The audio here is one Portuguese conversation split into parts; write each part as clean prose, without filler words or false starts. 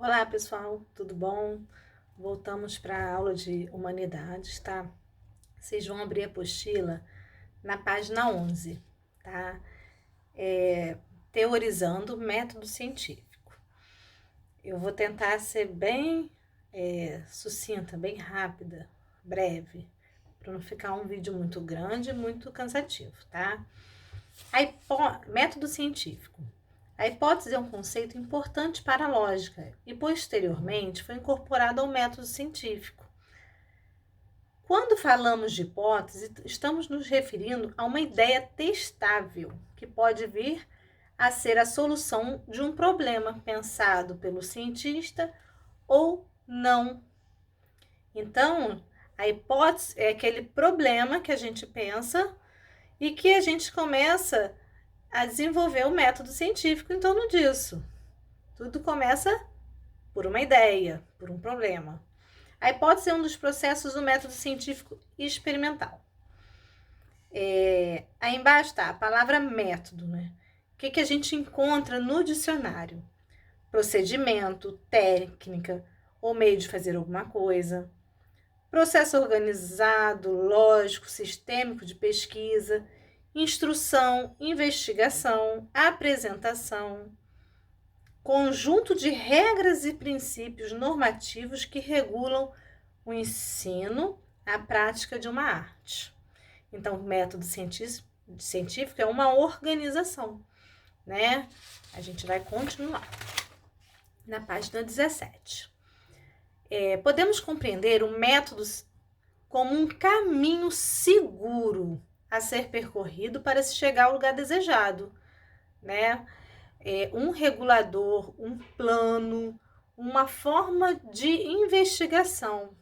Olá, pessoal, tudo bom? Voltamos para a aula de Humanidades, tá? Vocês vão abrir a apostila na página 11, tá? Teorizando o método científico. Eu vou tentar ser bem sucinta, bem rápida, breve, para não ficar um vídeo muito grande e muito cansativo, tá? Método científico. A hipótese é um conceito importante para a lógica e, posteriormente, foi incorporado ao método científico. Quando falamos de hipótese, estamos nos referindo a uma ideia testável, que pode vir a ser a solução de um problema pensado pelo cientista ou não. Então, a hipótese é aquele problema que a gente pensa e que a gente começa a desenvolver o método científico em torno disso. Tudo começa por uma ideia, por um problema. A hipótese é um dos processos do método científico experimental. Aí embaixo está a palavra método, né? O que a gente encontra no dicionário? Procedimento, técnica ou meio de fazer alguma coisa. Processo organizado, lógico, sistêmico de pesquisa, instrução, investigação, apresentação, conjunto de regras e princípios normativos que regulam o ensino, a prática de uma arte. Então, o método científico é uma organização, né? A gente vai continuar na página 17. Podemos compreender o método como um caminho seguro a ser percorrido para se chegar ao lugar desejado, né? Um regulador, um plano, uma forma de investigação.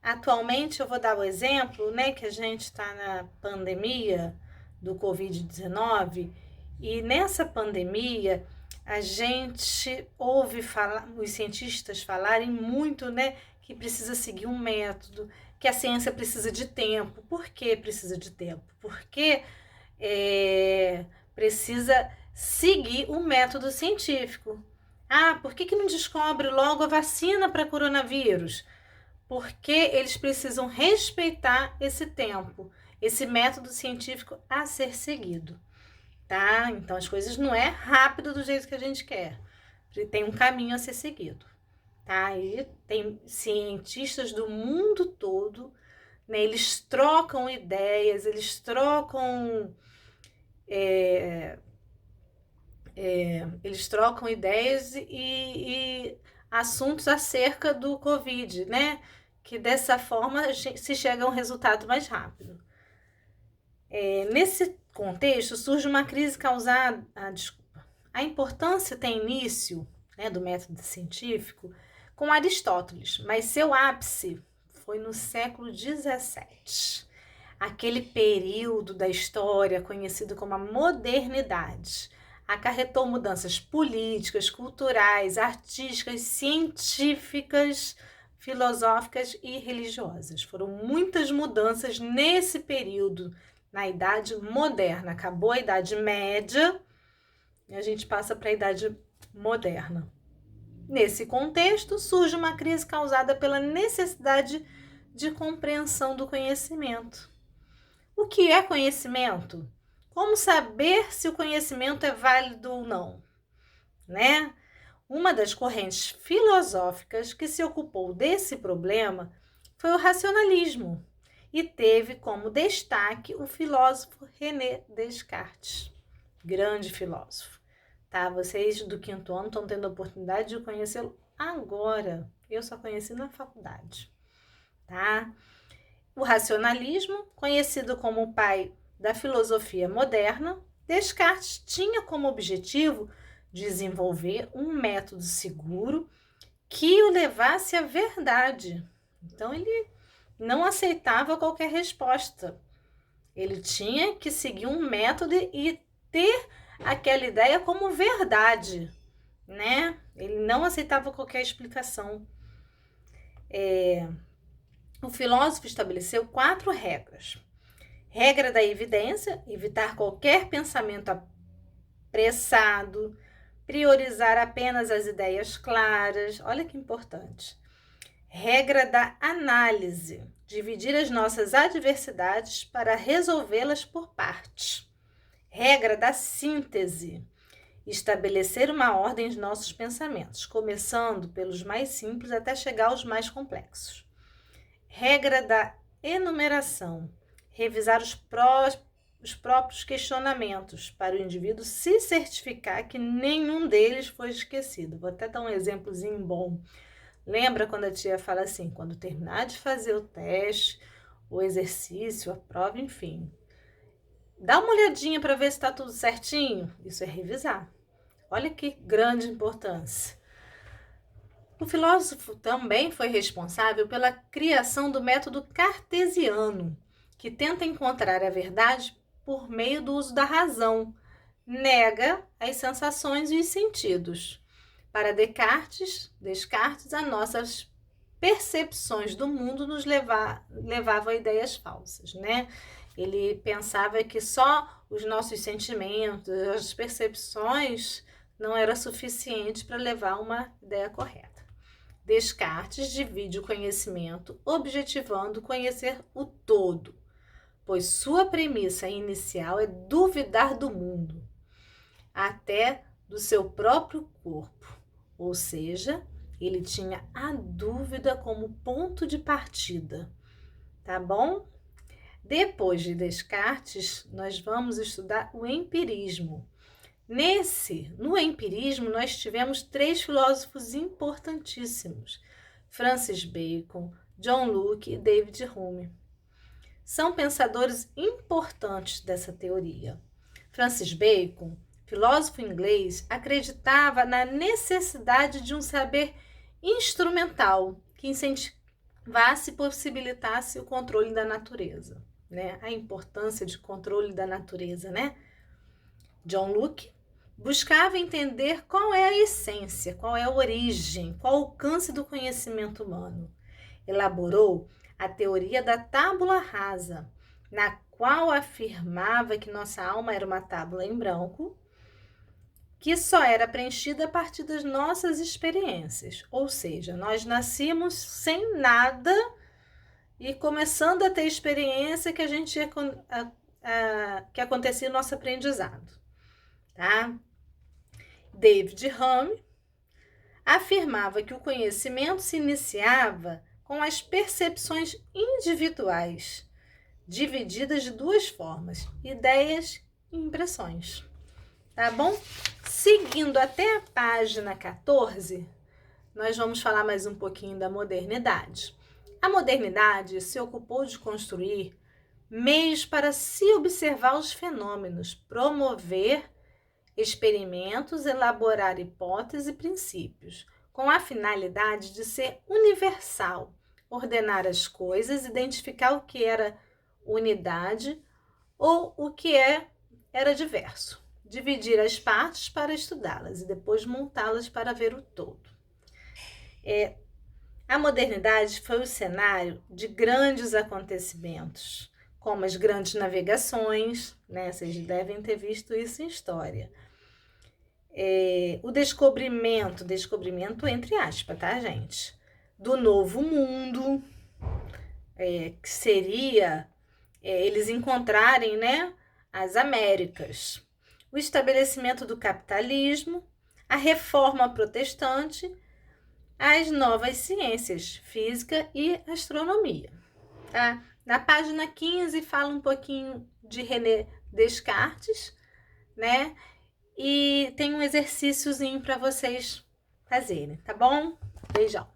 Atualmente, eu vou dar o exemplo, né, que a gente está na pandemia do Covid-19 e nessa pandemia a gente ouve falar, os cientistas falarem muito, né, que precisa seguir um método, que a ciência precisa de tempo. Por que precisa de tempo? Porque precisa seguir o método científico. Por que não descobre logo a vacina para coronavírus? Porque eles precisam respeitar esse tempo, esse método científico a ser seguido, tá? Então as coisas não é rápido do jeito que a gente quer, tem um caminho a ser seguido, tá? E tem cientistas do mundo todo, né? Eles trocam ideias, eles trocam ideias e assuntos acerca do Covid, né? Que dessa forma se chega a um resultado mais rápido. Nesse contexto, surge uma crise causada. A importância tem início, né, do método científico com Aristóteles, mas seu ápice foi no século XVII. Aquele período da história conhecido como a modernidade acarretou mudanças políticas, culturais, artísticas, científicas, filosóficas e religiosas. Foram muitas mudanças nesse período, na Idade Moderna. Acabou a Idade Média e a gente passa para a Idade Moderna. Nesse contexto, surge uma crise causada pela necessidade de compreensão do conhecimento. O que é conhecimento? Como saber se o conhecimento é válido ou não, né? Uma das correntes filosóficas que se ocupou desse problema foi o racionalismo e teve como destaque o filósofo René Descartes, grande filósofo. Tá? Vocês do 5º ano estão tendo a oportunidade de conhecê-lo agora. Eu só conheci na faculdade, tá? O racionalismo, conhecido como o pai da filosofia moderna, Descartes tinha como objetivo desenvolver um método seguro que o levasse à verdade. Então, ele não aceitava qualquer resposta. Ele tinha que seguir um método e ter aquela ideia como verdade, né? Ele não aceitava qualquer explicação. O filósofo estabeleceu 4 regras. Regra da evidência, evitar qualquer pensamento apressado, priorizar apenas as ideias claras, olha que importante. Regra da análise, dividir as nossas adversidades para resolvê-las por partes. Regra da síntese, estabelecer uma ordem de nossos pensamentos, começando pelos mais simples até chegar aos mais complexos. Regra da enumeração, revisar os próprios questionamentos para o indivíduo se certificar que nenhum deles foi esquecido. Vou até dar um exemplozinho bom. Lembra quando a tia fala assim, quando terminar de fazer o teste, o exercício, a prova, enfim, dá uma olhadinha para ver se está tudo certinho? Isso é revisar. Olha que grande importância. O filósofo também foi responsável pela criação do método cartesiano, que tenta encontrar a verdade por meio do uso da razão, nega as sensações e os sentidos. Para Descartes, as nossas percepções do mundo nos levavam a ideias falsas, né? Ele pensava que só os nossos sentimentos, as percepções não era suficiente para levar a uma ideia correta. Descartes divide o conhecimento objetivando conhecer o todo, pois sua premissa inicial é duvidar do mundo, até do seu próprio corpo. Ou seja, ele tinha a dúvida como ponto de partida, tá bom? Depois de Descartes, nós vamos estudar o empirismo. No empirismo, nós tivemos 3 filósofos importantíssimos: Francis Bacon, John Locke e David Hume. São pensadores importantes dessa teoria. Francis Bacon, filósofo inglês, acreditava na necessidade de um saber instrumental que incentivasse e possibilitasse o controle da natureza, né? A importância de controle da natureza, né? John Locke buscava entender qual é a essência, qual é a origem, qual o alcance do conhecimento humano. Elaborou a teoria da tábula rasa, na qual afirmava que nossa alma era uma tábula em branco, que só era preenchida a partir das nossas experiências. Ou seja, nós nascíamos sem nada e começando a ter experiência que que acontecia no nosso aprendizado. Tá? David Hume afirmava que o conhecimento se iniciava com as percepções individuais, divididas de 2 formas: ideias e impressões. Tá bom? Seguindo até a página 14, nós vamos falar mais um pouquinho da modernidade. A modernidade se ocupou de construir meios para se observar os fenômenos, promover experimentos, elaborar hipóteses e princípios, com a finalidade de ser universal, ordenar as coisas, identificar o que era unidade ou o que era diverso, dividir as partes para estudá-las e depois montá-las para ver o todo. A modernidade foi o cenário de grandes acontecimentos, como as grandes navegações, né? Vocês devem ter visto isso em história. O descobrimento entre aspas, tá, gente? Do novo mundo, que seria eles encontrarem, né, as Américas. O estabelecimento do capitalismo, a reforma protestante, as novas ciências, física e astronomia. Tá? Na página 15 fala um pouquinho de René Descartes, né? E tem um exercíciozinho para vocês fazerem, tá bom? Beijão!